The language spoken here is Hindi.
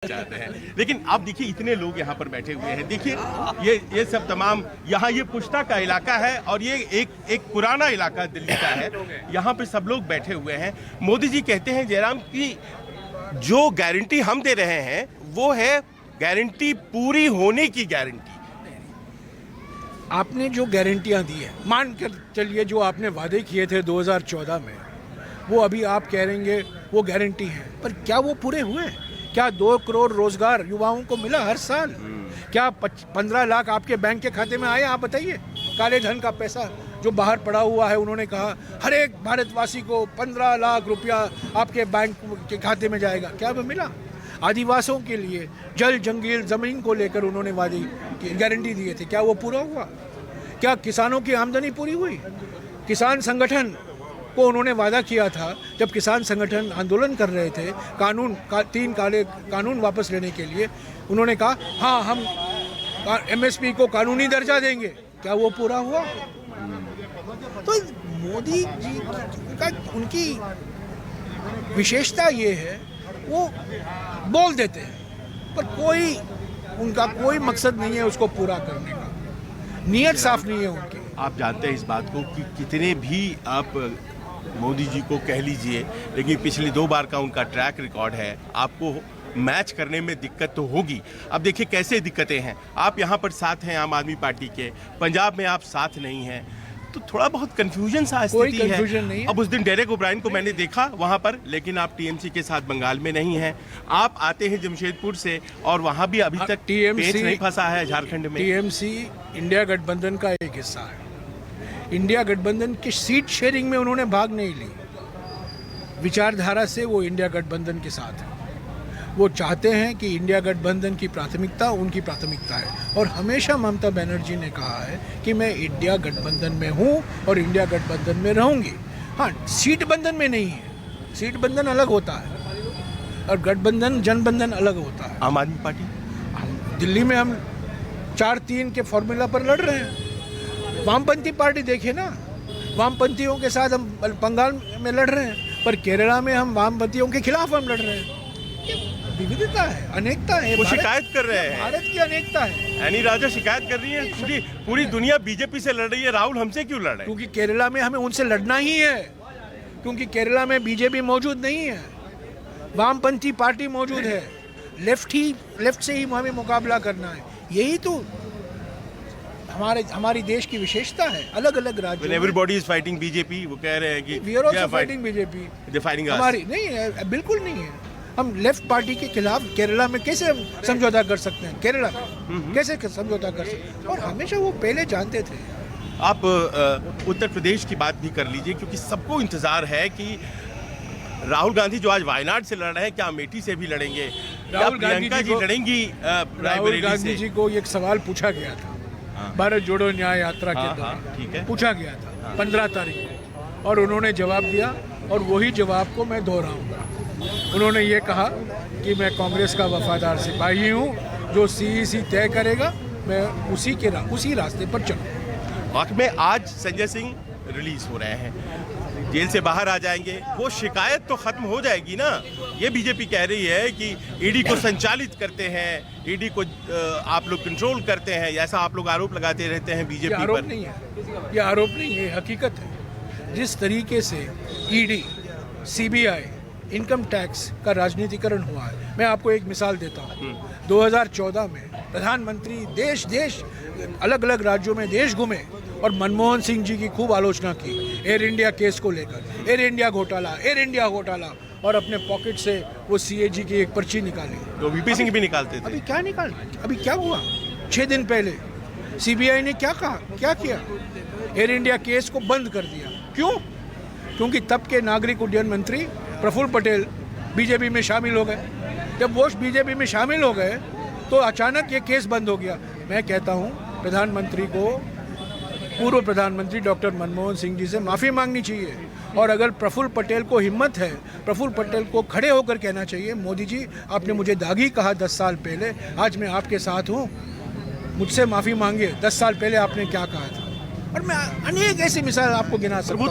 चाहते हैं। लेकिन आप देखिए इतने लोग यहाँ पर बैठे हुए हैं। देखिए ये सब तमाम यहाँ ये पुश्ता का इलाका है और ये एक पुराना इलाका दिल्ली का है। यहाँ पे सब लोग बैठे हुए हैं। मोदी जी कहते हैं जयराम की जो गारंटी हम दे रहे हैं वो है गारंटी पूरी होने की गारंटी। आपने जो गारंटियां दी है, मान कर चलिए जो आपने वादे किए थे 2014 में, वो अभी आप कह रहेंगे वो गारंटी है, पर क्या वो पूरे हुए? क्या 2 करोड़ रोजगार युवाओं को मिला हर साल? क्या 15 लाख आपके बैंक के खाते में आए? आप बताइए। काले धन का पैसा जो बाहर पड़ा हुआ है, उन्होंने कहा हर एक भारतवासी को 15 लाख रुपया आपके बैंक के खाते में जाएगा। क्या वो मिला? आदिवासियों के लिए जल जंगल जमीन को लेकर उन्होंने वादी की गारंटी दिए थे, क्या वो पूरा हुआ? क्या किसानों की आमदनी पूरी हुई? किसान संगठन को उन्होंने वादा किया था, जब किसान संगठन आंदोलन कर रहे थे तीन काले कानून वापस लेने के लिए, उन्होंने कहा हाँ हम एमएसपी को कानूनी दर्जा देंगे। क्या वो पूरा हुआ? तो मोदी जी का उनकी विशेषता ये है, वो बोल देते हैं पर उनका कोई मकसद नहीं है उसको पूरा करने का, नीयत साफ नहीं है उनकी। आप जानते हैं इस बात को कि कितने भी आप मोदी जी को कह लीजिए, लेकिन पिछली 2 बार का उनका ट्रैक रिकॉर्ड है, आपको मैच करने में दिक्कत तो होगी। अब देखिए कैसे दिक्कतें हैं। आप यहाँ पर साथ हैं आम आदमी पार्टी के, पंजाब में आप साथ नहीं हैं, तो थोड़ा बहुत कंफ्यूजन सा स्थिति है। कंफ्यूजन नहीं है। अब उस दिन डेरेक ओब्रायन को मैंने देखा वहाँ पर, लेकिन आप टीएमसी के साथ बंगाल में नहीं हैं। आप आते हैं जमशेदपुर से और वहाँ भी अभी तक पेच नहीं फंसा है झारखंड में। टीएमसी इंडिया गठबंधन का एक हिस्सा है। इंडिया गठबंधन की सीट शेयरिंग में उन्होंने भाग नहीं ली। विचारधारा से वो इंडिया गठबंधन के साथ है। वो चाहते हैं कि इंडिया गठबंधन की प्राथमिकता उनकी प्राथमिकता है, और हमेशा ममता बनर्जी ने कहा है कि मैं इंडिया गठबंधन में हूँ और इंडिया गठबंधन में रहूँगी। हाँ, सीट बंधन में नहीं है। सीट बंधन अलग होता है और गठबंधन जनबंधन अलग होता है। आम आदमी पार्टी दिल्ली में हम 4-3 के फॉर्मूला पर लड़ रहे हैं। वामपंथी पार्टी देखिए ना, वामपंथियों के साथ हम बंगाल में लड़ रहे हैं, पर केरला में हम वामपंथियों के खिलाफ हम लड़ रहे हैं। विविधता है, अनेकता है। वो शिकायत कर रहे हैं, भारत की अनेकता है। एनी राजा शिकायत कर रही है पूरी दुनिया बीजेपी से लड़ रही है, राहुल हमसे क्यों लड़ रहे हैं? क्योंकि केरला में हमें उनसे लड़ना ही है, क्योंकि केरला में बीजेपी मौजूद नहीं है, वामपंथी पार्टी मौजूद है। लेफ्ट से ही हमें मुकाबला करना है। यही तो हमारी देश की विशेषता है। अलग अलग राज्यों एवरीबॉडी इज फाइटिंग बीजेपी, वो कह रहे हैं कि we are also fighting BJP. हमारी नहीं है, बिल्कुल नहीं है। हम लेफ्ट पार्टी के खिलाफ केरला में कैसे हम समझौता कर सकते हैं? केरला में कैसे समझौता कर सकते हैं? और हमेशा वो पहले जानते थे। आप उत्तर प्रदेश की बात भी कर लीजिए, क्योंकि सबको इंतजार है कि राहुल गांधी जो आज वायनाड से लड़ रहे हैं, क्या अमेठी से भी लड़ेंगे? राहुल प्रियंका जी लड़ेंगी राहुल गांधी जी को एक सवाल पूछा गया था भारत जोड़ो न्याय यात्रा के दौरान, ठीक है, पूछा गया था 15 तारीख को, और उन्होंने जवाब दिया और वही जवाब को मैं दोहराऊंगा। उन्होंने ये कहा कि मैं कांग्रेस का वफादार सिपाही हूँ, जो सीईसी तय करेगा मैं उसी रास्ते पर चलूँ। वाकई में आज संजय सिंह रिलीज हो रहे हैं, जेल से बाहर आ जाएंगे, वो शिकायत तो खत्म हो जाएगी ना। ये बीजेपी कह रही है कि ईडी को संचालित करते हैं, ईडी को आप लोग कंट्रोल करते हैं, ऐसा आप लोग आरोप लगाते रहते हैं बीजेपी पर। आरोप नहीं है, ये आरोप नहीं है, हकीकत है। जिस तरीके से ईडी, सीबीआई, इनकम टैक्स का राजनीतिकरण हुआ है, मैं आपको एक मिसाल देता हूँ। 2014 में प्रधानमंत्री देश अलग अलग राज्यों में देश घूमे और मनमोहन सिंह जी की खूब आलोचना की एयर इंडिया केस को लेकर, एयर इंडिया घोटाला, और अपने पॉकेट से वो सीएजी की एक पर्ची निकाली। तो वीपी सिंह भी निकालते थे। अभी क्या हुआ? 6 दिन पहले सीबीआई ने क्या कहा, क्या किया? एयर इंडिया केस को बंद कर दिया। क्यों? क्योंकि तब के नागरिक उड्डयन मंत्री प्रफुल्ल पटेल बीजेपी में शामिल हो गए। जब वो बीजेपी में शामिल हो गए तो अचानक ये केस बंद हो गया। मैं कहता हूँ प्रधानमंत्री को, पूर्व प्रधानमंत्री डॉक्टर मनमोहन सिंह जी से माफ़ी मांगनी चाहिए, और अगर प्रफुल्ल पटेल को हिम्मत है, प्रफुल्ल पटेल को खड़े होकर कहना चाहिए, मोदी जी आपने मुझे दागी कहा 10 साल पहले, आज मैं आपके साथ हूँ, मुझसे माफ़ी मांगिए। 10 साल पहले आपने क्या कहा था? और मैं अनेक ऐसी मिसाल आपको गिना सकता हूँ।